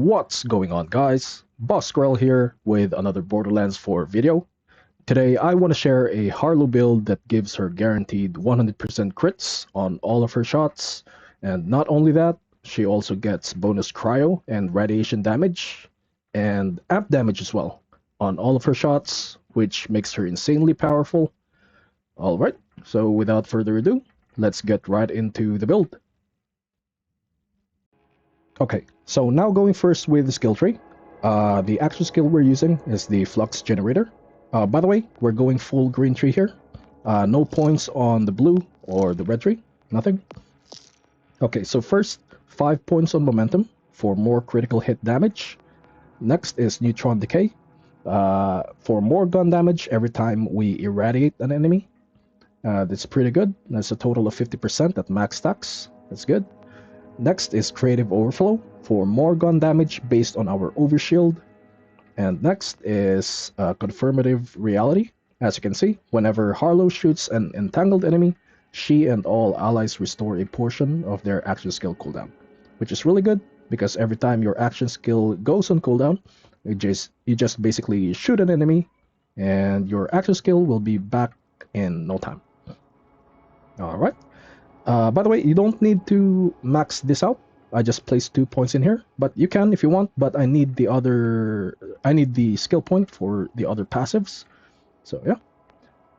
What's going on, guys? Boss Squirrel here with another Borderlands 4 video. Today I want to share a Harlowe build that gives her guaranteed 100% crits on all of her shots, and not only that, she also gets bonus cryo and radiation damage, and amp damage as well on all of her shots, which makes her insanely powerful. Alright, so without further ado, let's get right into the build. Okay, so now going first with the skill tree. The actual skill we're using is the flux generator. By the way, we're going full green tree here. No points on the blue or the red tree, nothing. Okay, so first, 5 points on momentum for more critical hit damage. Next is neutron decay, for more gun damage every time we irradiate an enemy. That's pretty good. That's a total of 50% at max stacks. That's good. Next is Creative Overflow for more gun damage based on our overshield. And next is Confirmative Reality. As you can see, whenever Harlowe shoots an entangled enemy, she and all allies restore a portion of their action skill cooldown, which is really good because every time your action skill goes on cooldown, you just basically shoot an enemy and your action skill will be back in no time. Alright. By the way, you don't need to max this out. I just placed 2 points in here, but you can if you want, but I need the skill point for the other passives. So yeah.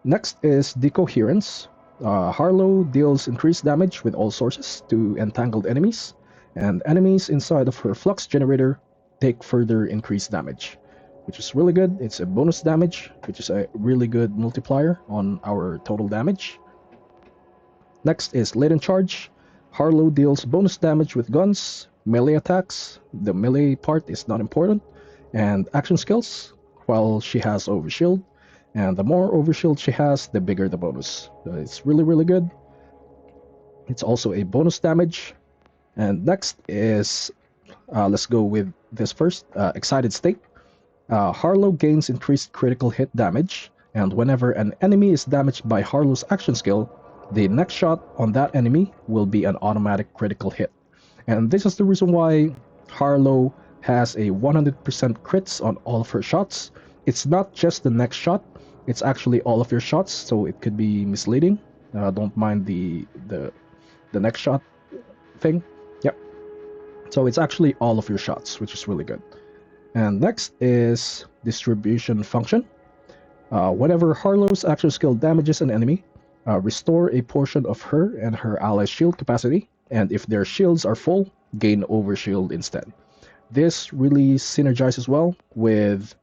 Next is Decoherence. Harlowe deals increased damage with all sources to entangled enemies, and enemies inside of her flux generator take further increased damage, which is really good. It's a bonus damage, which is a really good multiplier on our total damage. Next is Latent Charge. Harlowe deals bonus damage with guns, melee attacks, the melee part is not important, and action skills, while she has Overshield. And the more Overshield she has, the bigger the bonus. It's really good. It's also a bonus damage. And next is, let's go with this first, Excited State. Harlowe gains increased critical hit damage, and whenever an enemy is damaged by Harlowe's action skill, the next shot on that enemy will be an automatic critical hit. And this is the reason why Harlowe has a 100% crits on all of her shots. It's not just the next shot, it's actually all of your shots, so it could be misleading. Don't mind the next shot thing. Yep. So it's actually all of your shots, which is really good. And next is Distribution Function. Whenever Harlowe's action skill damages an enemy, restore a portion of her and her allies' shield capacity, and if their shields are full, gain Overshield instead. This really synergizes well with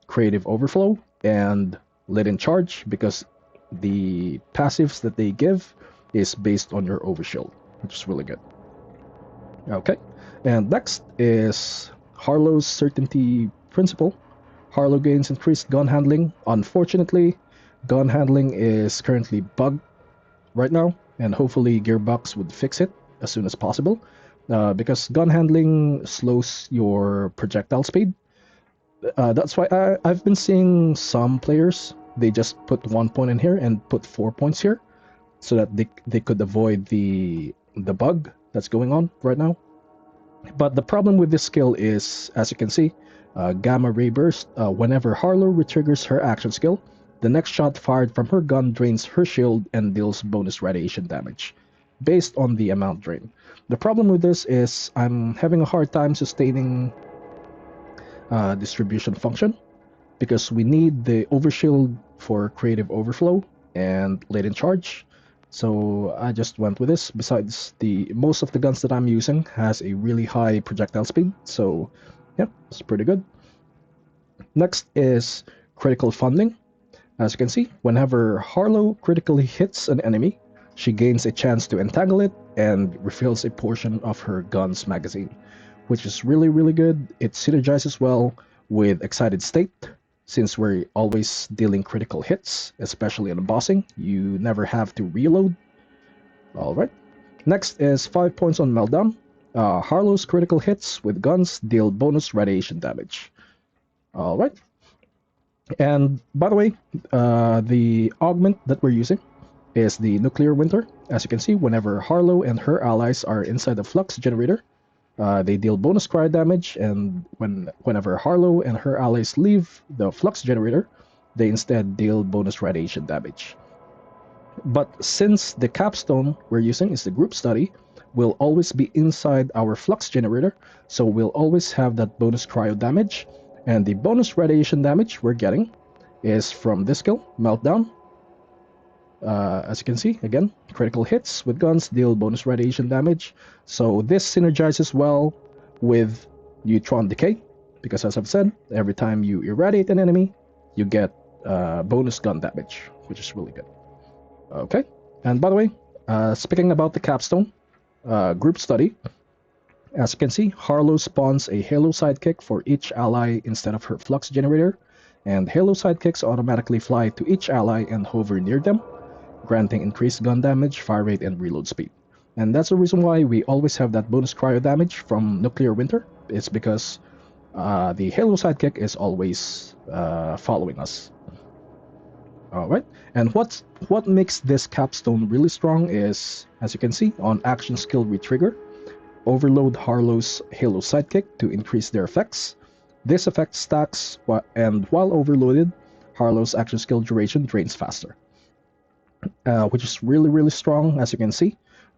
Creative Overflow and Latent Charge because the passives that they give is based on your Overshield, which is really good. Okay, and next is Harlowe's Certainty Principle. Harlowe gains increased gun handling. Unfortunately, gun handling is currently bugged right now, and hopefully Gearbox would fix it as soon as possible, because gun handling slows your projectile speed. That's why I've been seeing some players, they just put 1 point in here and put 4 points here, so that they could avoid the bug that's going on right now. But the problem with this skill is, as you can see, Gamma Ray Burst. Whenever Harlowe retriggers her action skill, the next shot fired from her gun drains her shield and deals bonus radiation damage, based on the amount drained. The problem with this is I'm having a hard time sustaining Distribution Function, because we need the Overshield for Creative Overflow and Latent Charge. So I just went with this. Besides, most of the guns that I'm using has a really high projectile speed, so yeah, it's pretty good. Next is Critical Funding. As you can see, whenever Harlowe critically hits an enemy, she gains a chance to entangle it and refills a portion of her gun's magazine, which is really good. It synergizes well with Excited State, since we're always dealing critical hits, especially in bossing. You never have to reload. Alright. Next is 5 points on Meltdown. Harlowe's critical hits with guns deal bonus radiation damage. Alright. And by the way, the augment that we're using is the Nuclear Winter. As you can see, whenever Harlowe and her allies are inside the flux generator, They deal bonus cryo damage, and whenever Harlowe and her allies leave the flux generator, they instead deal bonus radiation damage. But since the capstone we're using is the group study, we'll always be inside our flux generator, so we'll always have that bonus cryo damage, and the bonus radiation damage we're getting is from this skill, Meltdown. As you can see, again, critical hits with guns deal bonus radiation damage, so this synergizes well with Neutron Decay, because as I've said, every time you irradiate an enemy, you get bonus gun damage, which is really good. Okay, and by the way, speaking about the capstone group study, as you can see, Harlowe spawns a Halo sidekick for each ally instead of her flux generator, and Halo sidekicks automatically fly to each ally and hover near them, granting increased gun damage, fire rate, and reload speed. And that's the reason why we always have that bonus cryo damage from Nuclear Winter. It's because the Halo sidekick is always following us. Alright, and what makes this capstone really strong is, as you can see, on action skill retrigger, overload Harlowe's Halo sidekick to increase their effects. This effect stacks, and while overloaded, Harlowe's action skill duration drains faster. Which is really strong, as you can see.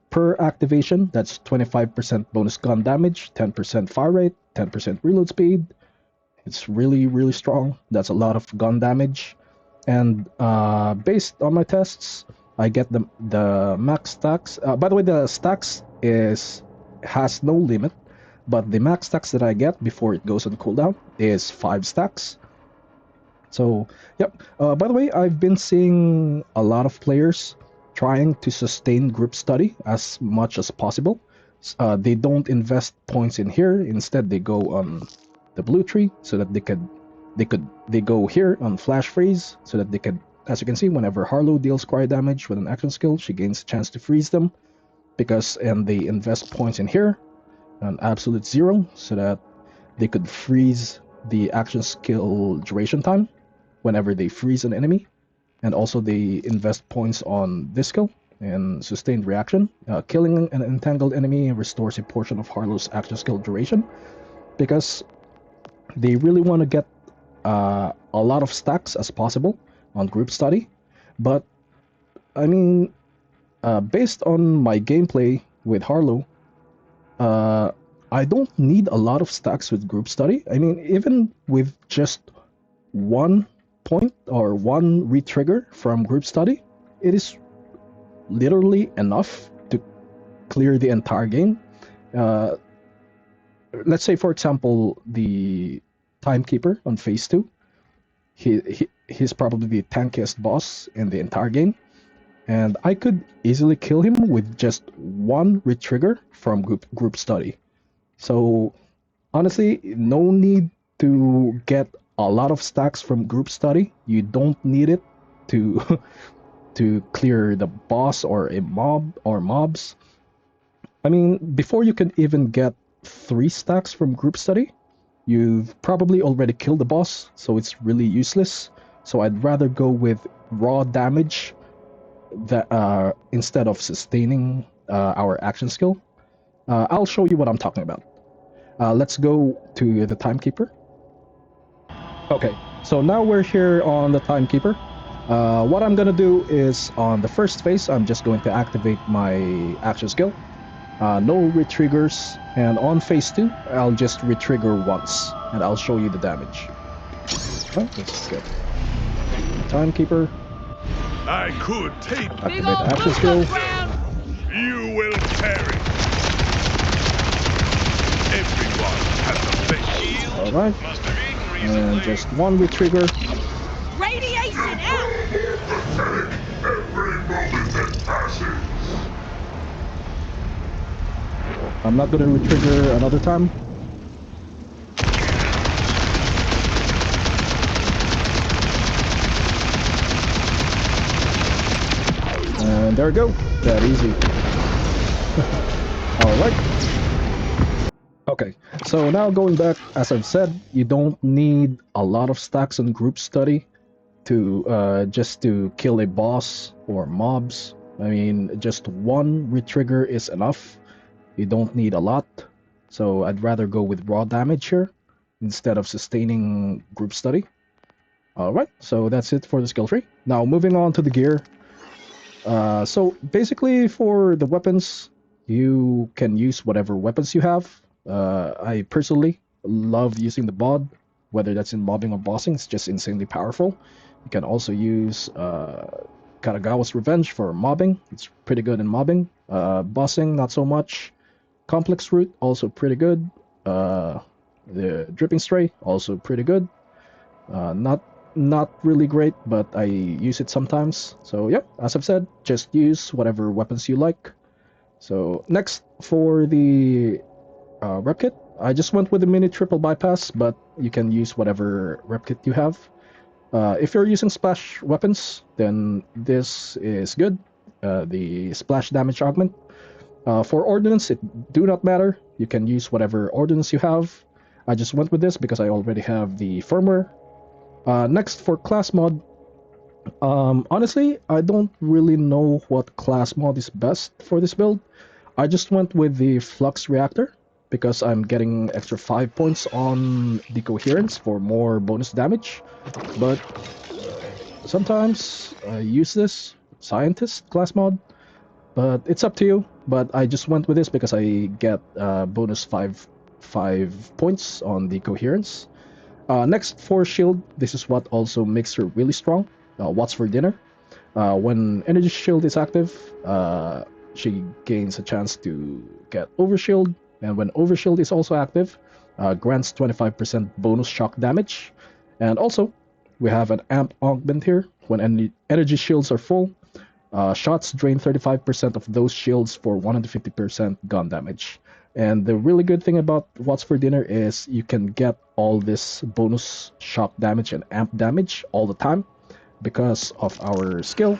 Per activation, that's 25% bonus gun damage, 10% fire rate, 10% reload speed. It's really strong. That's a lot of gun damage. And based on my tests, I get the max stacks. By the way, the stacks has no limit, but the max stacks that I get before it goes on cooldown is 5 stacks. So, yep. By the way, I've been seeing a lot of players trying to sustain group study as much as possible. They don't invest points in here. Instead, they go on the blue tree so that they go here on flash freeze so that they could, as you can see, whenever Harlowe deals cryo damage with an action skill, she gains a chance to freeze them, and they invest points in here on absolute 0 so that they could freeze the action skill duration time whenever they freeze an enemy, and also they invest points on this skill and sustained reaction. Killing an entangled enemy restores a portion of Harlowe's action skill duration, because they really want to get a lot of stacks as possible on group study. But I mean, based on my gameplay with Harlowe, I don't need a lot of stacks with group study. I mean, even with just 1 point or 1 retrigger from group study, it is literally enough to clear the entire game. Let's say, for example, the Timekeeper on phase 2. He's probably the tankiest boss in the entire game, and I could easily kill him with just 1 retrigger from group study. So honestly, no need to get a lot of stacks from group study. You don't need it to to clear the boss or a mob or mobs. I mean, before you can even get 3 stacks from group study, you've probably already killed the boss, so it's really useless. So I'd rather go with raw damage that instead of sustaining our action skill. I'll show you what I'm talking about. Let's go to the Timekeeper. Okay, so now we're here on the Timekeeper. What I'm gonna do is, on the first phase, I'm just going to activate my action skill. No retriggers, and on phase 2, I'll just retrigger once, and I'll show you the damage. Oh, let's get Timekeeper. I could take Activate the action skill. You will perish. Everyone has a face. Alright. And just 1 retrigger. Radiation out! Every moment that passes. I'm not gonna retrigger another time. And there we go. That easy. Alright. Okay, so now going back, as I've said, you don't need a lot of stacks on group study to just to kill a boss or mobs. I mean, just 1 retrigger is enough. You don't need a lot. so I'd rather go with raw damage here instead of sustaining group study. Alright, so that's it for the skill tree. Now moving on to the gear. So basically for the weapons, you can use whatever weapons you have. I personally love using the bod, whether that's in mobbing or bossing. It's just insanely powerful. You can also use Karagawa's Revenge for mobbing. It's pretty good in mobbing. Bossing, not so much. Complex Root, also pretty good. The Dripping Stray, also pretty good. Not really great, but I use it sometimes. So yeah, as I've said, just use whatever weapons you like. So next, for the rep kit, I just went with the mini triple bypass, but you can use whatever rep kit you have. If you're using splash weapons, then this is good. The splash damage augment. For ordnance, it do not matter. You can use whatever ordnance you have. I just went with this because I already have the firmware. Next, for class mod, honestly, I don't really know what class mod is best for this build. I just went with the flux reactor because I'm getting extra 5 points on the coherence for more bonus damage. But sometimes I use this scientist class mod, but it's up to you. But I just went with this because I get bonus 5 points on the coherence. Next, for shield, this is what also makes her really strong. What's for dinner? When energy shield is active, she gains a chance to get overshield, and when overshield is also active, grants 25% bonus shock damage. And also, we have an amp augment here. When energy shields are full, shots drain 35% of those shields for 150% gun damage. And the really good thing about What's for Dinner is you can get all this bonus shock damage and amp damage all the time because of our skill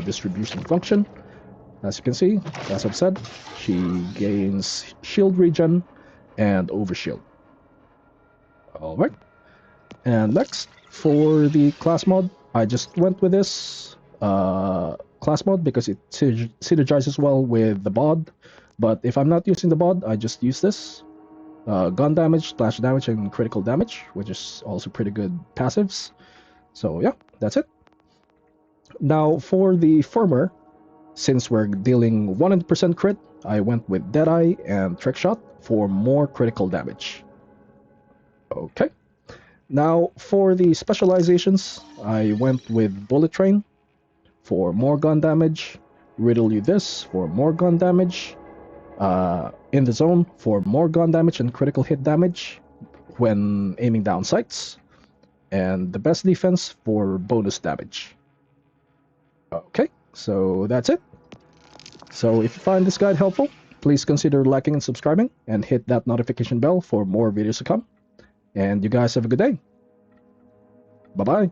distribution function. As you can see, as I've said, she gains shield regen and overshield. Alright, and next, for the class mod, I just went with this class mod because it synergizes well with the bod. But if I'm not using the bod, I just use this. Gun damage, splash damage, and critical damage, which is also pretty good passives. So yeah, that's it. Now for the firmware, since we're dealing 100% crit, I went with Deadeye and Trick Shot for more critical damage. Okay. Now for the specializations, I went with Bullet Train for more gun damage, Riddle You This for more gun damage, In the Zone for more gun damage and critical hit damage when aiming down sights, and the Best Defense for bonus damage. Okay, so that's it. So if you find this guide helpful, please consider liking and subscribing, and hit that notification bell for more videos to come. And you guys have a good day. Bye-bye.